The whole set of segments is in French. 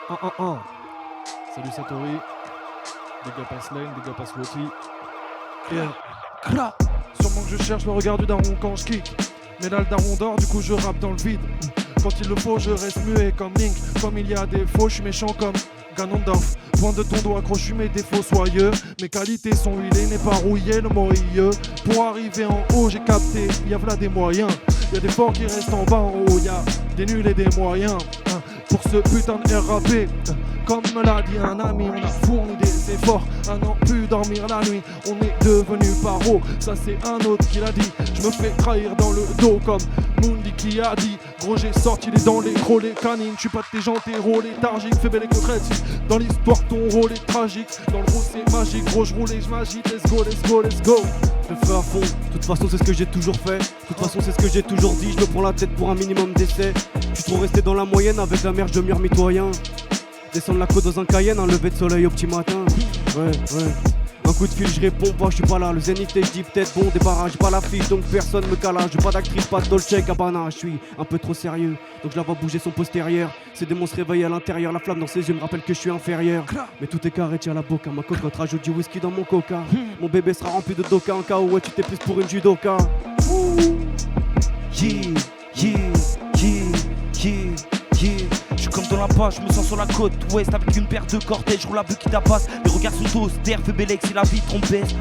Salut Satori. Big up à Slane, big up à Swati. Sûrement que je cherche le regard du daron quand je kick. Mais là le daron dort, du coup je rappe dans le vide. Quand il le faut, je reste muet comme Link. Comme il y a des faux, je suis méchant comme Ganondorf. Point de ton doigt, accroche mes défauts soyeux. Mes qualités sont huilées, n'est pas rouillé, le moilleux. Pour arriver en haut, j'ai capté, y a v'là des moyens. Y a des forts qui restent en bas en haut, y a des nuls et des moyens. Pour ce putain de RAP, comme me l'a dit un ami, on a fourni des efforts à n'en plus dormir la nuit. On est devenu paro, ça c'est un autre qui l'a dit. Je me fais trahir dans le dos comme Mundi qui a dit. Gros j'ai sorti les dents, les crocs, les canines. Je suis pas de tes gens, tes rôles léthargiques. Fais belle écoute, dans l'histoire ton rôle est tragique. Dans le rôle c'est magique, gros je roule et je m'agite. Let's go, let's go, let's go. Je le fais à fond, de toute façon c'est ce que j'ai toujours fait. De toute façon c'est ce que j'ai toujours dit. Je me prends la tête pour un minimum d'essais. Je suis trop resté dans la moyenne, avec la merde je mire mitoyen. Descendre la côte dans un Cayenne, un lever de soleil au petit matin. Ouais. Un coup de fil, je réponds pas, je suis pas là. Le zénith et je dis peut-être bon débarrage, pas la fiche, donc personne me calage. J'ai pas d'actrice, pas de Dolce Gabbana. Je suis un peu trop sérieux, donc je la vois bouger son postérieur. Ces démons se réveillent à l'intérieur, la flamme dans ses yeux me rappelle que je suis inférieur. Mais tout est carré, tiens la boca, ma cocotte rajoute du whisky dans mon coca. Mon bébé sera rempli de doka, en cas où ouais, tu t'es plus pour une judoka. Je suis comme dans la page, je me sens sur la côte ouest avec une paire de cortèges, je roule la bœuf qui tapasse. Les regards sont austères, fais Bélec si la vie trompette.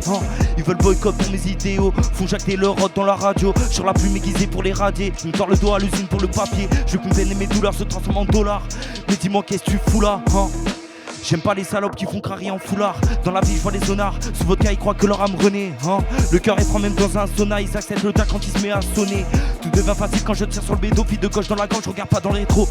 Ils veulent boycott pour mes idéaux, font jacter leur rod dans la radio. Sur la plume aiguisée pour les radier, je me tords le dos à l'usine pour le papier. Je veux que mes peines et mes douleurs se transforment en dollars. Mais dis-moi qu'est-ce que tu fous là, J'aime pas les salopes qui font crarier en foulard. Dans la vie je vois les zonards, sous vodka ils croient que leur âme renaît. Le cœur est franc même dans un sauna, ils acceptent le tas quand il se met à sonner. Tout devient facile quand je tire sur le bédo, fille de gauche dans la gorge, je regarde pas dans le rétro.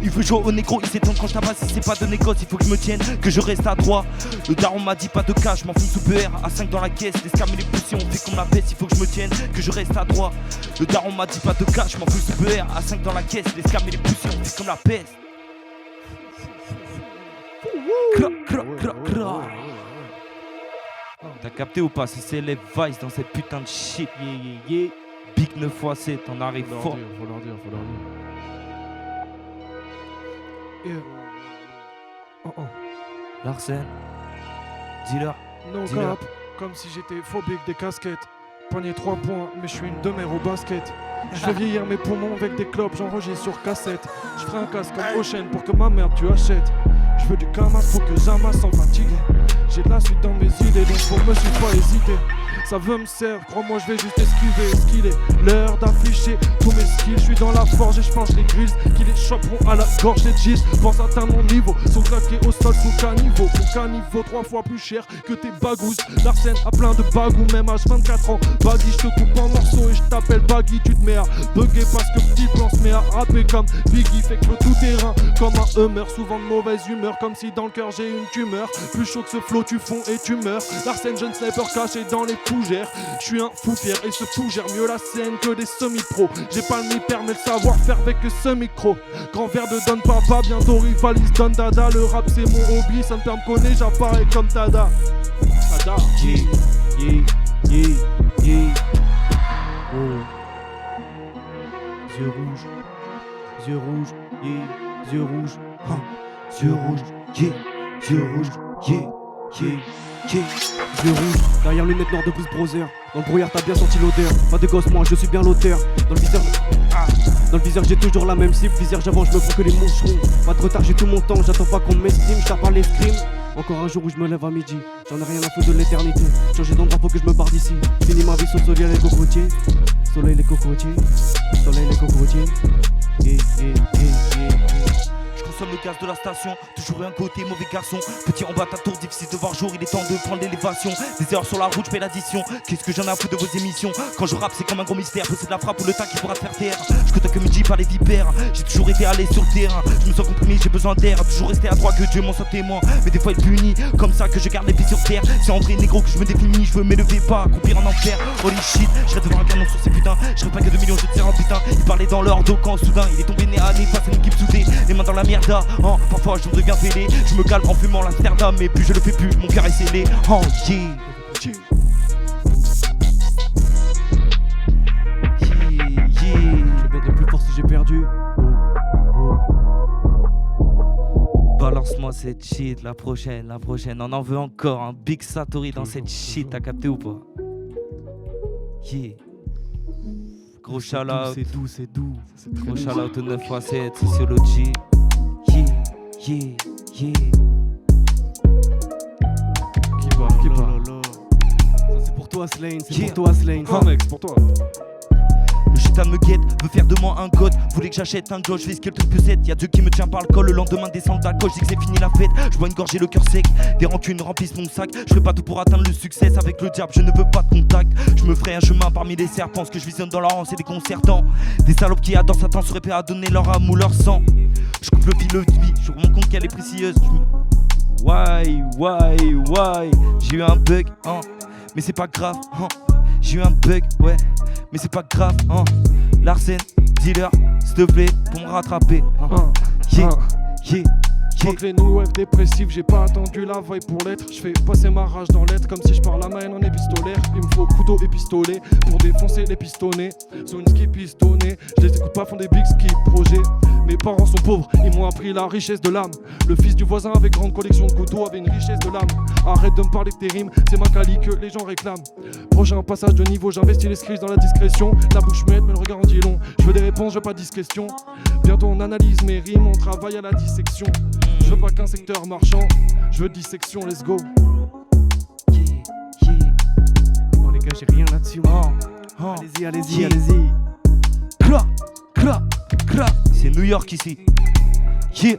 Il veut jouer au négro, il s'étonne quand je tabasse, si c'est pas de négoce, il faut que je me tienne, que je reste à droit. Le daron m'a dit pas de cash, m'en fous sous PR, à 5 dans la caisse, les scams et les poussies, on fait comme la baisse, il faut que je me tienne, que je reste à droit. Le daron m'a dit pas de cash, m'en fous sous PR, à 5 dans la caisse, les scams et les poussies, on fait comme la peste. T'as capté ou pas? C'est les Vice dans cette putain de shit. Big 9x7, on arrive fort. Faut leur dire. Larsen, dis-leur. No cap, comme si j'étais phobique des casquettes. Poignet 3 points, mais je suis une demeure au basket. Je fais vieillir mes poumons avec des clopes, j'enregistre sur cassette. Je ferai un casque comme Ocean pour que ma mère tu achètes. Je veux du kamas, faut que j'amasse sans fatiguer. J'ai de la suite dans mes idées, donc faut me suivre, pas hésiter. Ça veut me servir, crois-moi je vais juste esquiver ce qu'il est. L'heure d'afficher tous mes skills. Je suis dans la forge et je mange les grilles qui les choperont à la gorge les jeans. Pense atteindre mon niveau, sont claqués au sol sous caniveau. Mon caniveau 3 fois plus cher que tes bagouses. Larsen a plein de bagou, même âge 24 ans. Baggy, je te coupe en morceaux et je t'appelle Baggy. Tu te mets à bugger parce que petit plan se met à rapper comme Biggie. Fait que le tout terrain comme un humeur, souvent de mauvaise humeur, comme si dans le cœur j'ai une tumeur. Plus chaud que ce flot tu fonds et tu meurs. Larsen jeune sniper caché dans les fougères. Je suis un fou fier et ce fou gère mieux la scène que des semi-pros. J'ai pas le mi-père mais le savoir-faire avec ce micro. Grand verre de Don Papa, bientôt rivalise Don Dada. Le rap c'est mon hobby, ça me fait me connaître, j'apparais comme Tada. Tada. Oh. Yeux rouges, yeux rouges, yeux rouges, yeux rouges, yeux rouges, yeux rouges, derrière lunettes noires de Blues Brothers. Dans le brouillard t'as bien senti l'odeur. Pas de gosse moi je suis bien l'auteur. Dans le viseur j'ai toujours la même cible. Viseur j'avance je me prends que les moucherons. Pas de retard j'ai tout mon temps. J'attends pas qu'on m'estime. Je tape par l'escrime. Encore un jour où je me lève à midi. J'en ai rien à foutre de l'éternité. Changer d'endroit faut que je me barre d'ici. Fini ma vie sous le soleil les cocotiers. Soleil les cocotiers. Soleil les cocotiers. Consomme le gaz de la station, toujours un côté mauvais garçon. Petit en bas ta tour, difficile de voir jour, il est temps de prendre l'élévation. Des heures sur la route, je fais l'addition. Qu'est-ce que j'en ai à foutre de vos émissions? Quand je rappe c'est comme un gros mystère, c'est de la frappe ou le temps qui pourra te faire taire. Je côtoie que midi par les vipères, j'ai toujours été allé sur le terrain. Je me sens comprimé, j'ai besoin d'air, toujours resté à droit que Dieu m'en soit témoin. Mais des fois il punit, comme ça que je garde les pieds sur terre. C'est en vrai négro que je me définis, je veux m'élever pas, accomplir en enfer. Holy shit, je rêve de voir un canon sur ces putains. Je rêve pas que 2 millions, je tire un putain. Il parlait dans leur dos quand soudain il est tombé né à nez face à une équipe soudée. Les mains dans la merde, parfois je deviens fêlé. Je me calme en fumant l'Amsterdam, mais plus je le fais plus, mon cœur est scellé. Je viendrai plus fort si j'ai perdu. moi cette shit, la prochaine, on en veut encore, un big Satori dans cette shit, t'as capté ou pas? Yeah. Gros shout-out. C'est doux, c'est doux. Gros shout-out au 9x7, Sociology. Yeah, yeah, yeah. Qui va. Ça c'est pour toi Slane, c'est Yeah. pour toi Slane. Oh mec, c'est pour toi. Le shit me guette, veut faire de moi un god. Voulait que j'achète un glow, je fais ce que le truc peut être. Y'a Dieu qui me tient par le col, le lendemain descend d'alcool, je dis que c'est fini la fête. Je bois une gorgée, le cœur sec, des rancunes remplissent mon sac. Je ferai pas tout pour atteindre le succès, avec le diable, je ne veux pas de contact. Je me ferai un chemin parmi les serpents, ce que je visionne dans leur rang, c'est déconcertant. Des salopes qui adorent Satan seraient prêts à donner leur âme ou leur sang. Je coupe le fil de vie, je me rends compte qu'elle est précieuse. Why, j'ai eu un bug, hein. Mais c'est pas grave, hein. J'ai eu un bug, ouais, mais c'est pas grave, hein. Larsen, dealer, s'il te plaît, pour me rattraper, hein. Yeah, yeah, Je manque les nouettes dépressifs, j'ai pas attendu la veille pour l'être. Je fais passer ma rage dans l'être comme si je parle la main en épistolaire. Il me faut couteau et pistolet pour défoncer les pistonnets. Sur une ski pistonnée, je les écoute pas, font des big ski projets. Mes parents sont pauvres, ils m'ont appris la richesse de l'âme. Le fils du voisin avec grande collection de couteaux avait une richesse de l'âme. Arrête de me parler de tes rimes, c'est ma quali que les gens réclament. Prochain passage de niveau, j'investis les scripts dans la discrétion. La bouche muette mais le regard en dit long. Je veux des réponses, je veux pas 10 questions. Bientôt on analyse mes rimes, on travaille à la dissection. Je veux pas qu'un secteur marchand, je veux dissection, let's go. yeah, yeah. Bon les gars, j'ai rien là-dessus. Allez-y, allez-y, Yeah. allez-y. Cla, cla, cla. C'est New York ici. Yeah.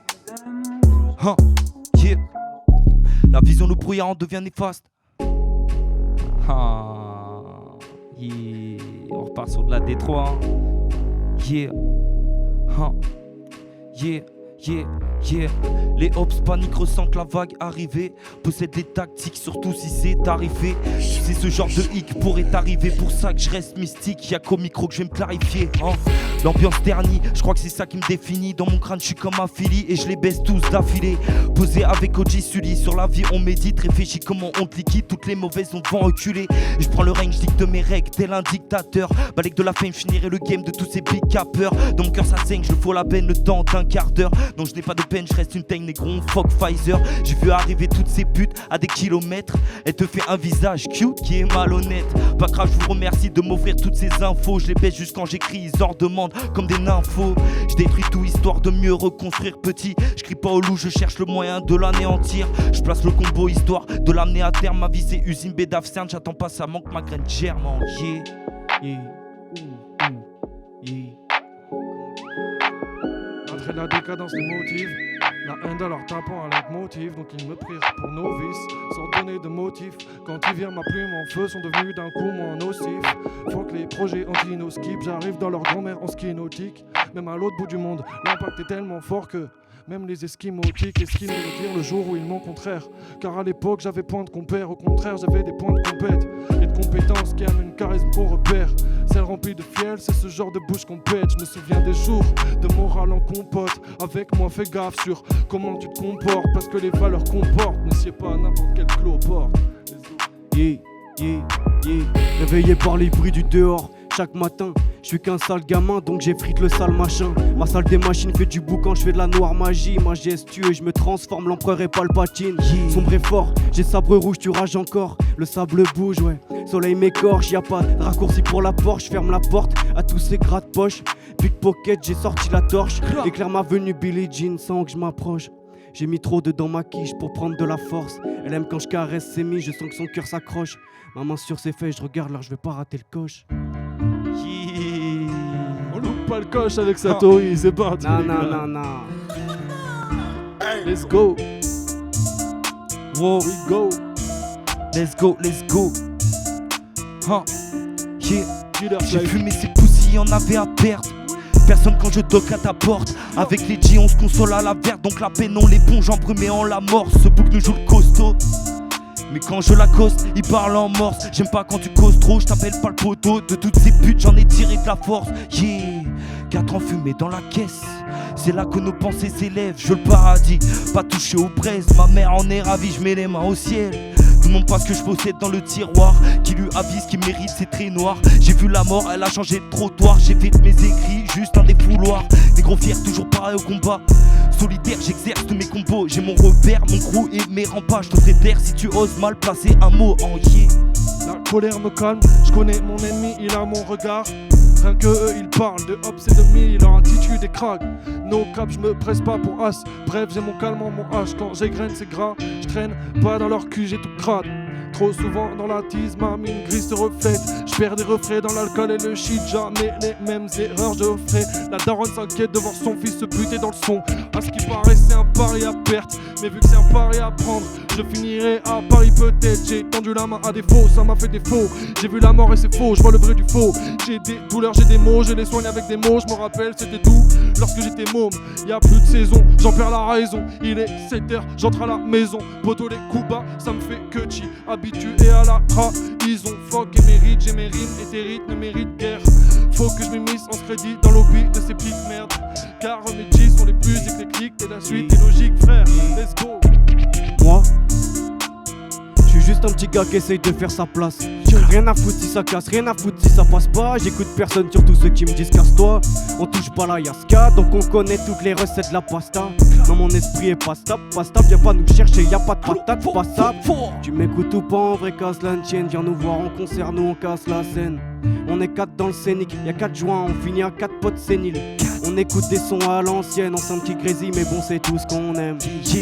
Yeah. La vision, le brouillard en devient néfaste. Yeah. On repart sur de la Détroit. Yeah. Yeah. Yeah, yeah. Les hops paniques ressentent la vague arriver. Possède les tactiques, surtout si c'est arrivé. Tu sais, ce genre de hic pourrait t'arriver. Pour ça que je reste mystique. Y'a qu'au micro que je vais me clarifier, hein. L'ambiance ternie, je crois que c'est ça qui me définit. Dans mon crâne, je suis comme un Philly et je les baisse tous d'affilée. Posé avec OG Sully, sur la vie on médite. Réfléchis comment on te liquide, toutes les mauvaises ont devant reculer. Et je prends le règne, je dicte mes règles, tel un dictateur. Balèque de la fame, je finirai le game de tous ces big cappers. Dans mon cœur ça saigne, je le fous la peine le temps d'un quart d'heure. Non, je n'ai pas de peine, je reste une teigne négron, fuck Pfizer. J'ai vu arriver toutes ces putes à des kilomètres. Elle te fait un visage cute qui est malhonnête. Pas grave, je vous remercie de m'offrir toutes ces infos. Je les baisse juste quand j'écris, ils en demandent comme des nymphos. Je détruis tout histoire de mieux reconstruire petit. Je crie pas au loup, je cherche le moyen de l'anéantir. Je place le combo histoire de l'amener à terme. Ma vie c'est usine bédafcerne, j'attends pas ça manque ma graine germe en yeah. Yeah. Yeah. Après la décadence des motifs, la haine à leur tapant un leitmotiv. Donc ils me prirent pour novice, sans donner de motif. Quand ils virent ma plume en feu, sont devenus d'un coup moins nocifs. Faut que les projets anti-no-skip, j'arrive dans leur grand-mère en ski nautique. Même à l'autre bout du monde, l'impact est tellement fort que même les esquimotiques esquiment de dire le jour où ils m'ont contraire. Car à l'époque j'avais point de compère, au contraire j'avais des points de compète et de compétences qui amènent charisme qu'on repère. Celle remplie de fiel, c'est ce genre de bouche qu'on pète. Je me souviens des jours de morale en compote. Avec moi fais gaffe sur comment tu te comportes, parce que les valeurs comportent, ne sied pas à n'importe quel cloporte. Yeah, yeah, yeah. Réveillé par les bruits du dehors. Chaque matin, je suis qu'un sale gamin donc j'effrite le sale machin. Ma salle des machines fait du boucan, je fais de la noire magie. Ma gestueux, je me transforme, l'empereur est Palpatine. Sombre et fort, j'ai sabre rouge, tu rages encore. Le sable bouge, ouais. Soleil m'écorche, y'a pas de raccourci pour la Porsche. Je ferme la porte à tous ces gratte-poches. Pickpocket, j'ai sorti la torche. Éclaire ma venue Billie Jean sans que je m'approche. J'ai mis trop dedans ma quiche pour prendre de la force. Elle aime quand je caresse ses miches, je sens que son cœur s'accroche. Ma main sur ses fesses, je regarde là, je vais pas rater le coche. Yeah. On loupe pas le coche avec Satori, c'est parti. Non, les non, gars. non, non. Let's go, Wow. we go. Let's go, let's go. Yeah. Killer J'ai Fly. fumé ces poussies, y'en avait à perdre. Personne quand je toque à ta porte. Avec les G on se console à la verte. Donc la peine on l'éponge embrumée en la mort. Ce bouc nous joue le costaud. Mais quand je l'accoste, il parle en morse. J'aime pas quand tu causes trop, je t'appelle pas le poteau. De toutes ces putes j'en ai tiré de la force. Yeah, 4 ans fumés dans la caisse. C'est là que nos pensées s'élèvent. Je le paradis, pas touché aux braises. Ma mère en est ravie, je mets les mains au ciel. Demande pas ce que je possède dans le tiroir. Qui lui avise qu'il mérite ses traits noirs. J'ai vu la mort, elle a changé de trottoir. J'ai fait de mes écrits juste un défouloir. Des gros fiers toujours pareils au combat. Solitaire, j'exerce tous mes combos. J'ai mon repère, mon crew et mes remparts. Je te ferai taire si tu oses mal placer un mot en yeah. La colère me calme, je connais mon ennemi, il a mon regard. Rien que eux, ils parlent de hops et de mille, leur attitude est craque. No cap, je me presse pas pour as. Bref, j'ai mon calme en mon H. Quand j'égrène, c'est gras. Je traîne pas dans leur cul, j'ai tout crade. Trop souvent dans la tease, ma mine grise se reflète. Je perds des refrains dans l'alcool et le shit. Jamais les mêmes erreurs je ferai. La daronne s'inquiète de voir son fils se buter dans le son. À ce qui paraît, c'est un pari à perte. Mais vu que c'est un pari à prendre, je finirai à Paris peut-être. J'ai tendu la main à défaut, ça m'a fait défaut. J'ai vu la mort et c'est faux, je vois le vrai du faux. J'ai des douleurs, j'ai des mots, je les soigne avec des mots. Je me rappelle, c'était doux lorsque j'étais môme. Y'a plus de saison, j'en perds la raison. Il est 7h, j'entre à la maison. Poto les coups bas, ça me fait que chi. Habitué à la trahison, fuck et mérite, j'ai mes rimes et tes rythmes méritent guère. Faut que je m'immisce en crédit dans l'oubli de ces petites merdes. Car mes G's sont les plus éclectiques et la suite est logique frère, let's go. Moi, je suis juste un petit gars qui essaye de faire sa place. J'ai rien à foutre si ça casse, rien à foutre si ça passe pas. J'écoute personne, surtout ceux qui me disent casse-toi. On touche pas la yaska, donc on connaît toutes les recettes de la pasta. Non, mon esprit est pas stable, viens pas nous chercher, y'a pas de patate, pas stable. Tu m'écoutes ou pas en vrai, casse la tienne. Viens nous voir en concert, nous on casse la scène. On est 4 dans le scénic, y'a 4 joints, on finit à 4 potes séniles. On écoute des sons à l'ancienne, on sent un petit crazy, mais bon c'est tout ce qu'on aime.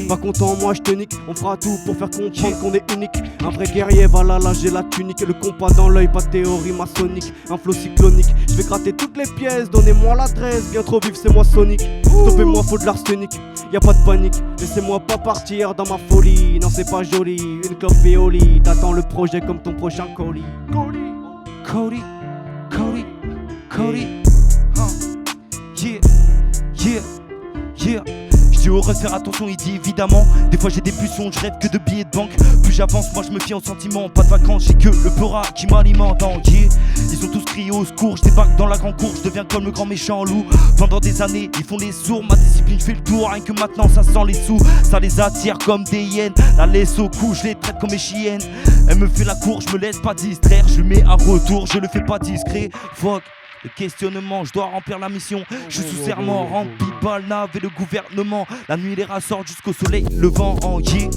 Pas content, moi je te nique, on fera tout pour faire comprendre qu'on est unique. Un vrai guerrier, voilà là j'ai la tunique, le compas dans l'œil, pas de théorie maçonnique. Un flow cyclonique, je vais gratter toutes les pièces, donnez-moi l'adresse, bien trop vif c'est moi Sonic. Stoppez-moi, faut de l'arsenic, y'a pas de panique, laissez-moi pas partir dans ma folie. Non c'est pas joli, une clope et au lit, t'attends le projet comme ton prochain colis. Cody, yeah. Je dis au reste faire attention, il dit évidemment. Des fois j'ai des pulsions, je rêve que de billets de banque. Plus j'avance, moi je me fie en sentiment. Pas de vacances, j'ai que le peura qui m'alimente en yeah. Ils ont tous crié au secours, je débarque dans la grande cour, je deviens comme le grand méchant loup. Pendant des années, ils font les sourds, ma discipline fait le tour. Rien que maintenant ça sent les sous, ça les attire comme des hyènes. La laisse au cou, je les traite comme mes chiennes. Elle me fait la cour, je me laisse pas distraire. Je lui mets un retour, je le fais pas discret. Fuck le questionnement, je dois remplir la mission. Je suis sous serment, rempli par le nav et le gouvernement. La nuit les rats sortent jusqu'au soleil levant en yeah.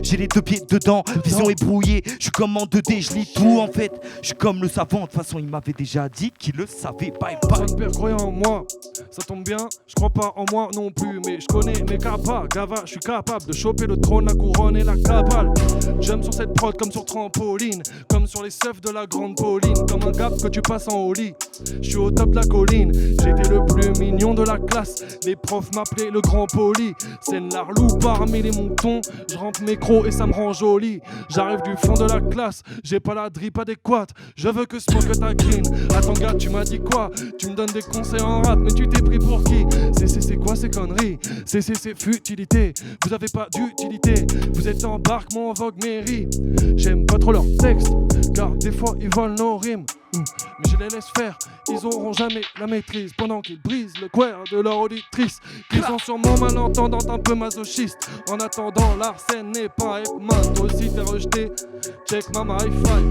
J'ai les 2 pieds dedans, vision ébrouillée. Je suis comme en 2D, je lis tout en fait. Je suis comme le savant, de toute façon il m'avait déjà dit qu'il le savait. Bye bye. Mon père croyait en moi, ça tombe bien, je crois pas en moi non plus. Mais je connais mes capas, gava, je suis capable de choper le trône, la couronne et la cabale. J'aime sur cette prod comme sur trampoline, comme sur les seufs de la grande Pauline. Comme un gap que tu passes en holly. Je suis au top de la colline, j'étais le plus mignon de la classe. Les profs m'appelaient le grand poli. C'est l'arlou parmi les moutons. Je rentre mes crocs et ça me rend joli. J'arrive du fond de la classe, j'ai pas la drip adéquate. Je veux que smoke ta green. Attends gars, tu m'as dit quoi? Tu me donnes des conseils en rap, mais tu t'es pris pour qui? C'est quoi ces conneries? C'est futilité. Vous avez pas d'utilité. Vous êtes en barque, mon vogue mairie. J'aime pas trop leurs textes, car des fois ils volent nos rimes. Mais je les laisse faire, ils auront jamais la maîtrise. Pendant qu'ils brisent le cuir de leur auditrice, qu'ils sont sûrement malentendants, un peu masochistes. En attendant, l'arsène n'est pas Hitman. Toi aussi t'es rejeté, check mama high five.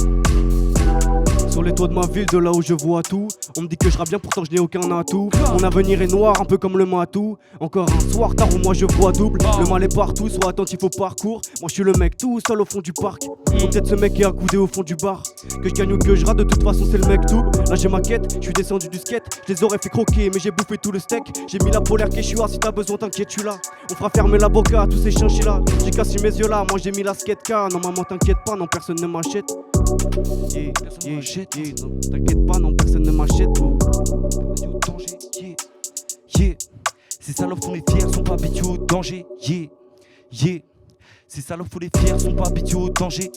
Sur les toits de ma ville, de là où je vois tout, on me dit que je rappe bien, pourtant je n'ai aucun atout. Mon avenir est noir, un peu comme le matou. Encore un soir tard où moi je vois double. Le mal est partout, sois attentif au parcours. Moi je suis le mec tout seul au fond du parc. Ou peut-être ce mec qui est accoudé au fond du bar. Que je gagne ou que je rate, de toute façon c'est le mec tout. Là j'ai ma quête, je suis descendu du skate. Je les aurais fait croquer, mais j'ai bouffé tout le steak. J'ai mis la polaire Quechua, si t'as besoin t'inquiète, je suis là. On fera fermer la boca à tous ces chinchillas. J'ai cassé mes yeux là, moi j'ai mis la skate car non maman t'inquiète pas, non personne ne m'achète. Non, t'inquiète pas, non personne ne m'achète. Ces salopes font les fiers, sont pas habitués au danger. Ces salopes font les fiers, sont pas habitués au danger.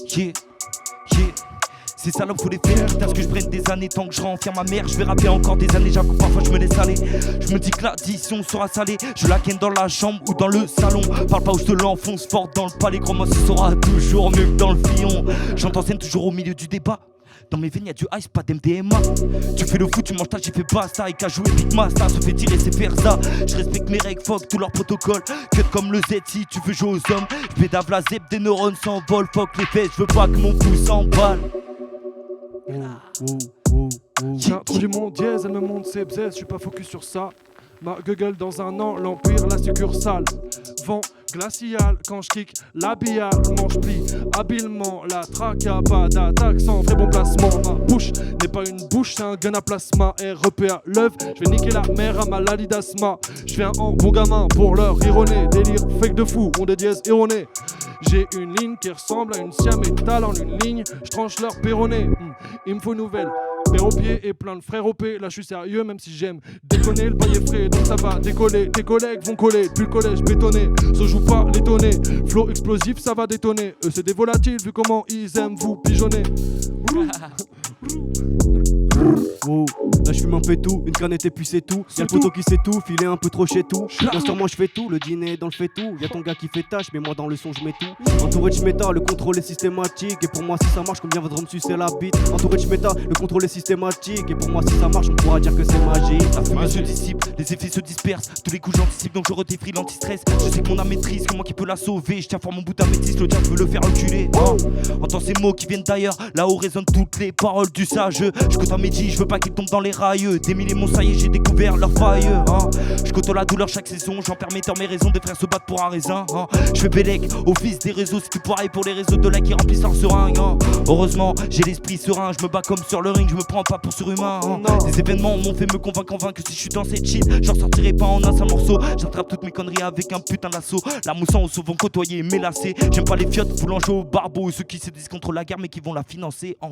Ces salopes faut les faire, quitte à ce que je prenne des années. Tant que je renferme ma mère, je vais rapper encore des années. J'avoue parfois je me laisse aller. Je me dis que l'addition sera salée. Je la ken dans la chambre ou dans le salon. Parle pas où je te l'enfonce fort dans le palais. Gros moi ce sera toujours mieux que dans le fillon. J'entends scène toujours au milieu du débat. Dans mes veines y'a du ice, pas d'MDMA. Tu fais le foot, tu manges ta, j'ai fait basta. Et qu'à jouer Big Master, se fait tirer c'est faire ça. Je respecte mes règles, fuck tous leurs protocoles. Cut comme le Z si tu veux jouer aux hommes. Je pédave la zep, des neurones s'envolent. Fuck les fesses, je veux pas que mon cou s'emballe. J'ai introduit mon dièse, elle me montre ses bzaises, je suis pas focus sur ça. Ma gueule dans un an, l'empire, la succursale. Vent glacial quand je kick l'habillement, je plie habilement la traque, y'a pas d'attaque sans vrai bon placement. Ma bouche n'est pas une bouche, c'est un gun à plasma. REPA l'œuf, je vais niquer la mère à ma maladie d'asthma. Je viens en bon gamin pour leur ironer, délire fake de fou, on des dièses erronés. J'ai une ligne qui ressemble à une siamétale en une ligne, je tranche leur péroné. Il me faut une nouvelle. Père au pied et plein de frères au P. Là je suis sérieux même si j'aime déconner. Le paille est frais donc ça va décoller. Tes collègues vont coller depuis le collège bétonné. Se joue pas l'étonné. Flow explosif ça va détonner. Eux c'est des volatiles vu comment ils aiment vous pigeonner. Oh, là je fume un peu tout, une canette et puis c'est tout. Y'a le poteau qui s'étouffe, il est un peu trop chez tout. Bien sûr moi je fais tout, le dîner dans le fait tout. Y'a ton gars qui fait tâche, mais moi dans le son je mets tout. Entouré de schmeta, le contrôle est systématique. Et pour moi si ça marche, combien voudront me sucer la bite. Entouré de schmeta, le contrôle est systématique. Et pour moi si ça marche, on pourra dire que c'est magique. La fumée se dissipe, les effets se dispersent. Tous les coups j'anticipe donc je redéfris l'anti-stress. Je sais que mon âme maîtrise, que moi qui peux la sauver. Je tiens fort mon bout d'améthyste, le diable veut le faire reculer. Entends ces mots qui viennent d'ailleurs, là-haut résonnent toutes les paroles du sage. Je côtoie Medji, je veux pas qu'ils tombent dans les rails. Des milliers mon ça y est, j'ai découvert leur faille. Je côtoie la douleur chaque saison, j'en permettant mes raisons. Des frères se battent pour un raisin. Je fais Bélec, office des réseaux. C'est tout pareil pour les réseaux de là qui remplissent leur seringue. Heureusement, j'ai l'esprit serein. Je me bats comme sur le ring, je me prends pas pour surhumain. Des événements m'ont fait me convaincre que si je suis dans cette shit, j'en sortirai pas en un seul morceau. J'attrape toutes mes conneries avec un putain d'assaut. La mousson au sauvant côtoyer, mes lacets. J'aime pas les fiottes, voulant jouer au barbeau. Ceux qui se disent contre la guerre mais qui vont la financer en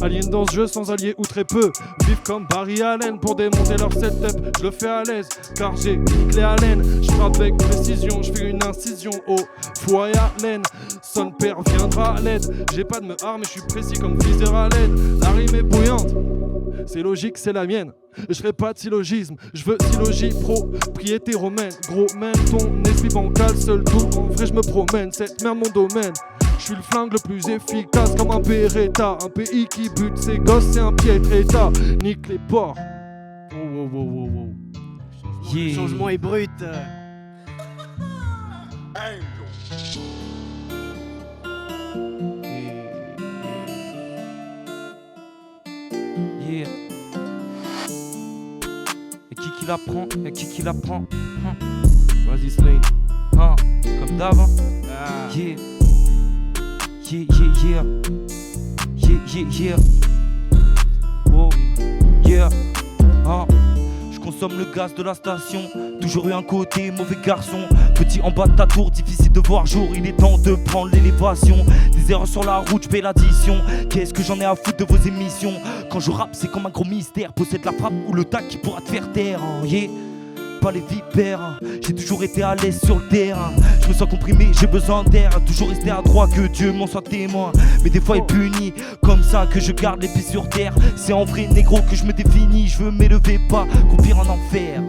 Alien dans ce jeu sans alliés ou très peu. Vivent comme Barry Allen pour démonter leur setup. Je le fais à l'aise car j'ai une clé à laine. Je frappe avec précision, je fais une incision au foie à laine. Son père viendra à l'aide. J'ai pas de me mais je suis précis comme Freezer à l'aide. La rime est bouillante, c'est logique, c'est la mienne. Je ferai pas de syllogisme, je veux syllogie, propriété romaine. Gros même ton esprit bancal, seul tout. En vrai je me promène, cette merde mon domaine. Je suis le flingue le plus efficace comme un Beretta. Un pays qui bute ses gosses, c'est un piètre état. Nique les porcs. Le changement est brut. Yeah. Et qui la prend? Et qui la prend? Vas-y Slane. Comme d'hab. Yeah. Yeah, yeah, yeah. Yeah, yeah, yeah. Oh, yeah. Je consomme le gaz de la station. Toujours eu un côté mauvais garçon. Petit en bas de ta tour, difficile de voir jour. Il est temps de prendre l'élévation. Des erreurs sur la route, je paie l'addition. Qu'est-ce que j'en ai à foutre de vos émissions? Quand je rappe, c'est comme un gros mystère. Possède la frappe ou le tac qui pourra te faire taire. Yeah. Pas les vipères, j'ai toujours été à l'aise sur le terrain. Je me sens comprimé, j'ai besoin d'air. Toujours rester à droit, que Dieu m'en soit témoin. Mais des fois il punit, comme ça que je garde les pieds sur terre. C'est en vrai négro que je me définis. Je veux m'élever, pas croupir en enfer.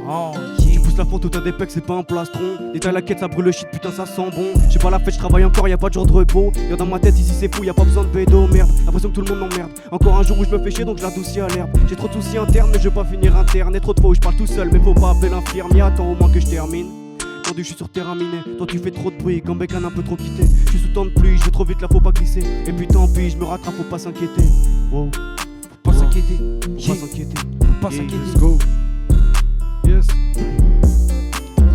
Tu pousses la faute où t'as des pecs, c'est pas un plastron. Détaille la quête, ça brûle le shit, putain ça sent bon. J'ai pas la fête, je travaille encore, y'a pas de jour de repos. Y'a dans ma tête, ici c'est fou, y'a pas besoin de bédo, merde. L'impression que tout le monde m'emmerde. Encore un jour où je me fais chier, donc je l'adoucis à l'herbe. J'ai trop de soucis internes, mais je veux pas finir interne. Et trop de fois où je parle tout seul, mais faut pas appeler l'infirmier. Attends au moins que je termine. Tendu, je suis sur terrain miné. Toi tu fais trop de bruit, quand Bécane un peu trop quitté. Je suis sous temps de pluie, je vais trop vite, là faut pas glisser. Et puis tant pis, je me rattrape, faut pas s'inquiéter. Wow. Faut pas s'inquiéter. Faut pas s'inquiéter. Faut pas s'inquiéter. Let's go. Yes.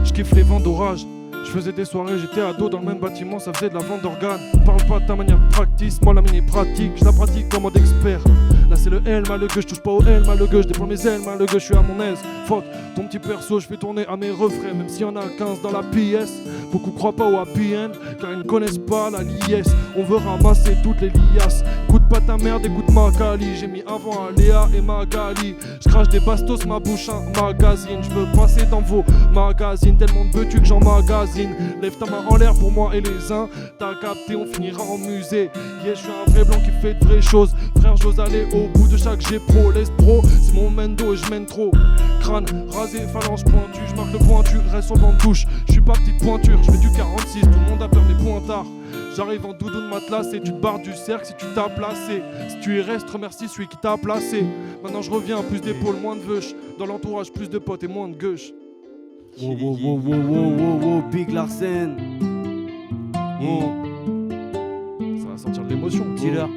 Je kiffe les vents d'orage. Je faisais des soirées, j'étais ado dans le même bâtiment, ça faisait de la vente d'organes. Parle pas de ta manière de practice, moi la mienne est pratique, je la pratique en mode expert. Là c'est le L, mal le gueux, je touche pas au L, mal le gueux, je déploie mes ailes, mal le gueux, je suis à mon aise. Fuck, ton petit perso, je fais tourner à mes refrains, même s'il y en a 15 dans la pièce. Beaucoup croient pas au happy end, car ils ne connaissent pas la liesse. On veut ramasser toutes les liasses. Écoute pas ta merde, écoute ma Kali. J'ai mis avant à Léa et Magali. Je crache des bastos, ma bouche un magazine. Je veux passer dans vos magazines, tellement de beutu que j'emmagasine. Lève ta main en l'air pour moi et les uns. T'as capté, on finira en musée. Yeah, je suis un vrai blanc qui fait de vraies choses. Frère, j'ose aller au bout de chaque G-Pro. L'espro, c'est mon mendo et je mène trop. Crâne rasé, phalange pointue. Je marque le pointu, reste sur le banc de touche. Je suis pas petite pointure, je fais du 46. Tout le monde a peur des pointards. J'arrive en doudoune matelas et tu te barres du cercle si tu t'as placé. Si tu y restes, remercie celui qui t'a placé. Maintenant je reviens, plus d'épaules, moins de veuches. Dans l'entourage, plus de potes et moins de gueuches. Wow, wow, wow, wow, wow, wow, wow, Big Larsen. Ça va sortir de l'émotion. Dis-leur,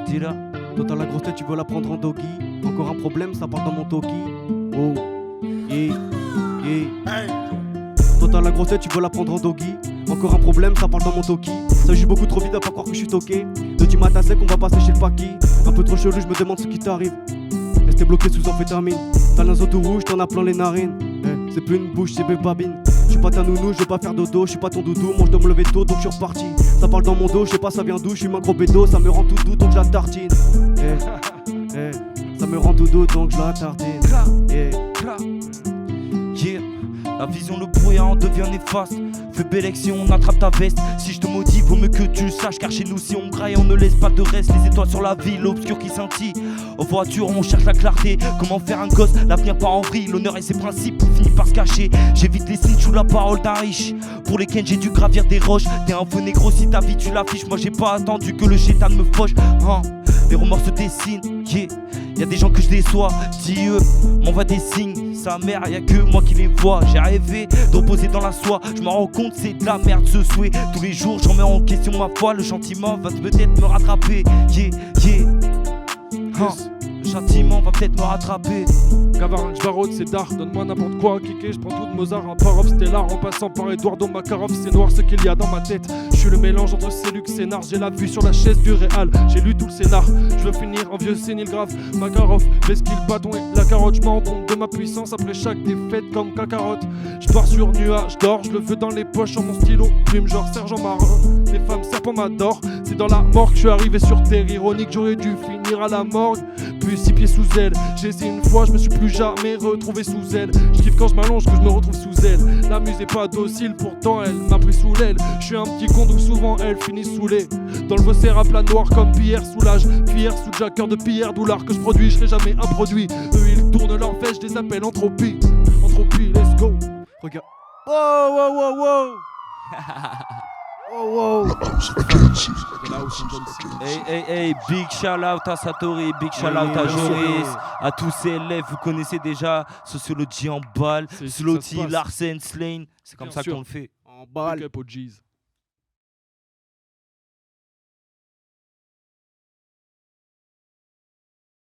dis-leur. Toi t'as la grosse tête, tu veux la prendre en doggy. Encore un problème, ça part dans mon toki. Oh, yeah. Yeah. Toi t'as la grossette, tu veux la prendre en doggy. Encore un problème, ça parle dans mon toki. Ça joue beaucoup trop vite à pas croire que je suis toqué. De du matin sec, on va passer chez le paki. Un peu trop chelou, je me demande ce qui t'arrive. Rester bloqué sous amphétamine. T'as l'inzo tout rouge, t'en as plein les narines. C'est plus une bouche, c'est bébabine. Je suis pas ta nounou, je veux pas faire dodo. Je suis pas ton doudou, moi je dois me lever tôt, donc je suis reparti. Ça parle dans mon dos, je sais pas ça vient d'où. Je suis un gros bédo, ça me rend tout doux, donc je la tartine. Ça me rend tout doux, donc je la tartine. Yeah. La vision, le brouillard devient néfaste. Fais belle action, on attrape ta veste. Si je te maudis, vaut mieux que tu le saches. Car chez nous, si on graille, on ne laisse pas de reste. Les étoiles sur la ville, l'obscur qui scintille. En voiture, on cherche la clarté. Comment faire un gosse, l'avenir part en vrille. L'honneur et ses principes finissent par se cacher. J'évite les snitch ou la parole d'un riche. Pour les ken, j'ai dû gravir des roches. T'es un feu négro si ta vie tu l'affiches. Moi, j'ai pas attendu que le chétan me fauche. Les remords se dessinent, yeah. Y'a des gens que je déçois, Dieu m'envoie des signes. Sa mère, y'a que moi qui les vois. J'ai rêvé de reposer dans la soie. Je me rends compte, c'est de la merde ce souhait. Tous les jours, j'en mets en question ma foi. Le châtiment va peut-être me rattraper. Yeah, yeah. Le châtiment va peut-être me rattraper. Cavarin, j'varode, c'est dark, donne-moi n'importe quoi à cliquer, je prends tout de Mozart, un Parov, Stellar, en passant par Eduardo Makarov, c'est noir ce qu'il y a dans ma tête. Je suis le mélange entre Célux et Scénar, j'ai la vue sur la chaise du Réal, j'ai lu tout le scénar, je veux finir en vieux sénile grave. Makarov, l'esquille, le bâton et la carotte, je me rends compte de ma puissance après chaque défaite comme cacarotte. Je pars sur nuage d'or, je le veux dans les poches en mon stylo, plume genre sergent marin. Les femmes serpents m'adorent, c'est dans la mort que je suis arrivé sur terre, ironique, j'aurais dû finir à la morgue, puis 6 pieds sous elle. J'ai essayé une fois, je me suis plus jamais retrouvé sous elle. Je kiffe quand je m'allonge que je me retrouve sous elle. La muse est pas docile, pourtant elle m'a pris sous l'aile. Je suis un petit con donc souvent elle finit saoulée. Dans le vocer à plat noir comme Pierre Soulage. Pierre sous Jacker de Pierre Doulard que je produis, je serai jamais un produit. Eux ils tournent leur veste, je les appelle entropie. Entropie, let's go. Regarde. Wow, wow, wow, wow. Wow, wow. Hey, big shout out à Satori, big shout out à Joris, à tous ces élèves, vous connaissez déjà Sociologie en balle, Slotty, Larsen, Slane, c'est comme Bien ça sûr. qu'on le fait. En balle. Big up aux G's.